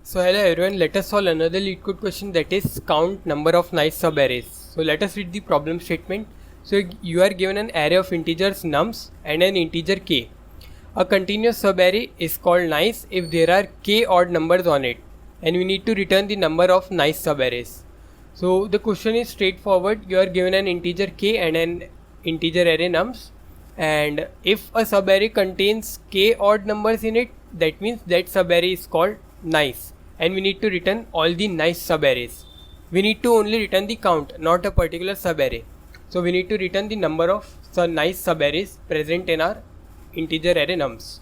So hello everyone, let us solve another LeetCode question, that is count number of nice subarrays. So let us read the problem statement. So you are given an array of integers nums and an integer k. A continuous subarray is called nice if there are k odd numbers on it, and we need to return the number of nice subarrays. So the question is straightforward. You are given an integer k and an integer array nums, and if a subarray contains k odd numbers in it, that means that subarray is called nice, and we need to return all the nice subarrays. We need to only return the count, not a particular subarray. So we need to return the number of nice subarrays present in our integer array nums.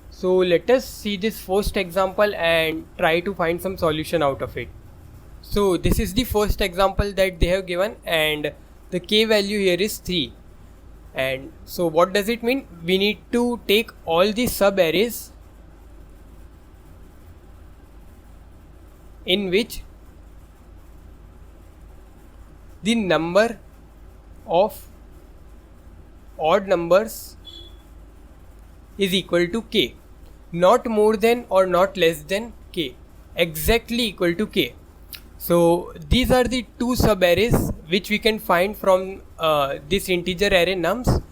So let us see this first example and try to find some solution out of it. So this is the first example that they have given, and the k value here is 3. And so what does it mean? We need to take all the subarrays in which the number of odd numbers is equal to k, not more than or not less than k, exactly equal to k. So these are the two subarrays which we can find from this integer array nums,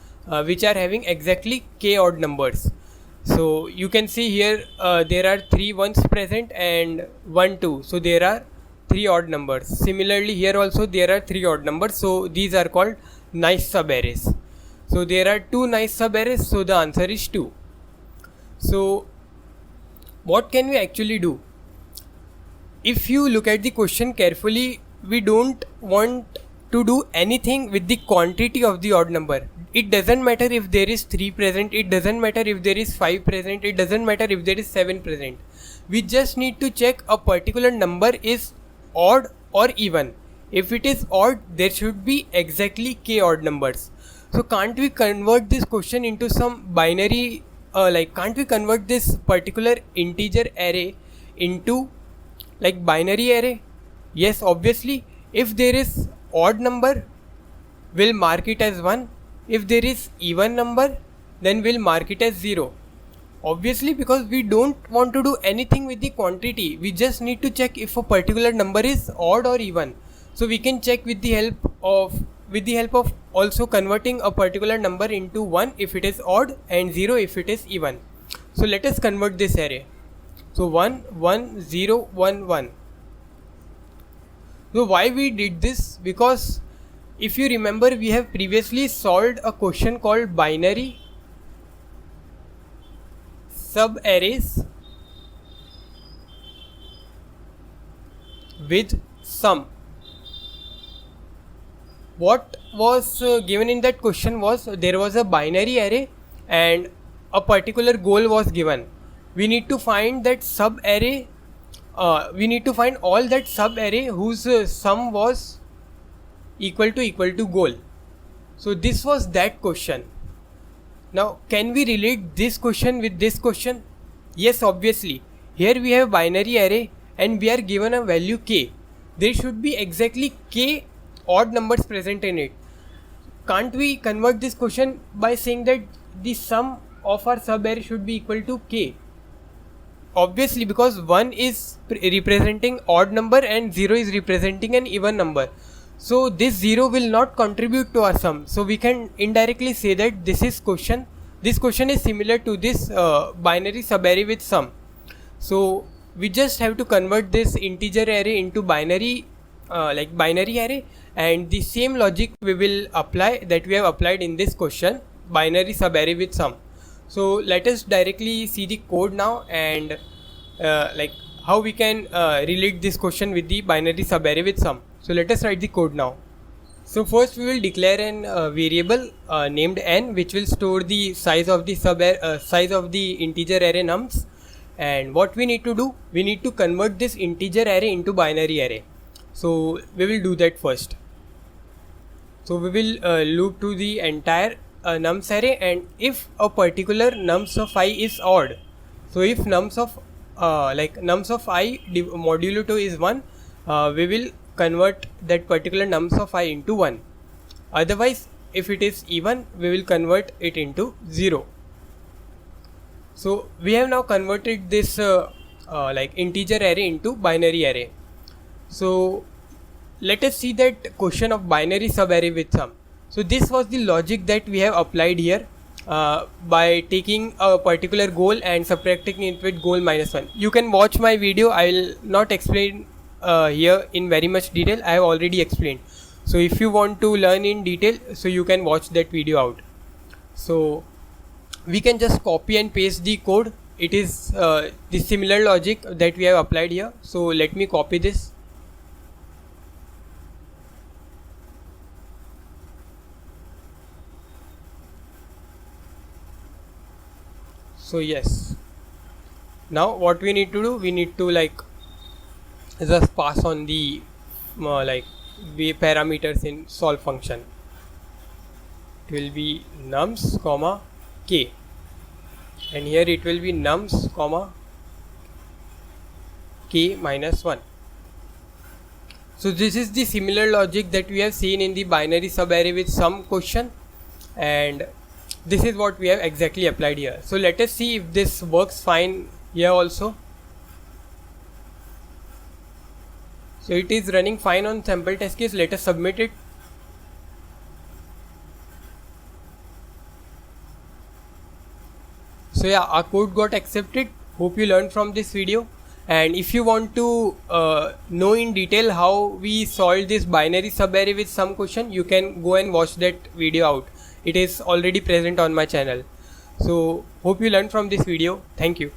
which are having exactly k odd numbers. So you can see here there are 3 ones present and 1 2, so there are 3 odd numbers. Similarly here also there are 3 odd numbers, so these are called nice subarrays. So there are 2 nice subarrays, so the answer is 2. So what can we actually do? If you look at the question carefully, we don't want to do anything with the quantity of the odd number. It doesn't matter if there is 3 present, it doesn't matter if there is 5 present, it doesn't matter if there is 7 present. We just need to check a particular number is odd or even. If it is odd, there should be exactly k odd numbers. So can't we convert this question into some binary, can't we convert this particular integer array into like binary array? Yes, obviously. If there is odd number, we'll mark it as 1. If there is even number, then we'll mark it as 0. Obviously, because we don't want to do anything with the quantity, we just need to check if a particular number is odd or even. So we can check with the help of also converting a particular number into 1 if it is odd and 0 if it is even. So let us convert this array. So 1 1 0 1 1. So why we did this? Because if you remember, we have previously solved a question called binary subarrays with sum. What was given in that question was there was a binary array and a particular goal was given. We need to find that subarray. We need to find all that subarray whose sum was equal to goal. So this was that question. Now can we relate this question with this question? Yes, obviously. Here we have binary array and we are given a value k. There should be exactly k odd numbers present in it. Can't we convert this question by saying that the sum of our subarray should be equal to k? Obviously, because 1 is representing odd number and 0 is representing an even number. So this 0 will not contribute to our sum. So we can indirectly say that this question is similar to this binary subarray with sum. So we just have to convert this integer array into binary array, and the same logic we will apply that we have applied in this question, binary subarray with sum. So let us directly see the code now and how we can relate this question with the binary subarray with sum. So let us write the code now. So first we will declare an variable named n, which will store the size of the size of the integer array nums. And what we need to do, we need to convert this integer array into binary array. So we will do that first. So we will loop to the entire nums array, and if a particular nums of I is odd, so if nums of I modulo 2 is 1, we will convert that particular nums of I into 1. Otherwise, if it is even, we will convert it into 0. So we have now converted this like integer array into binary array. So let us see that question of binary subarray with sum. So this was the logic that we have applied here by taking a particular goal and subtracting it with goal minus 1. You can watch my video. I will not explain here in very much detail. I have already explained. So if you want to learn in detail, so you can watch that video out. So we can just copy and paste the code. It is the similar logic that we have applied here. So let me copy this. So yes, now what we need to do, we need to like just pass on the like parameters in solve function. It will be nums comma k, and here it will be nums comma k minus 1. So this is the similar logic that we have seen in the binary subarray with sum question, and this is what we have exactly applied here. So let us see if this works fine here also. So it is running fine on sample test case. Let us submit it. So yeah, our code got accepted. Hope you learned from this video. And if you want to know in detail how we solved this binary subarray with sum question, you can go and watch that video out. It is already present on my channel. So hope you learned from this video. Thank you.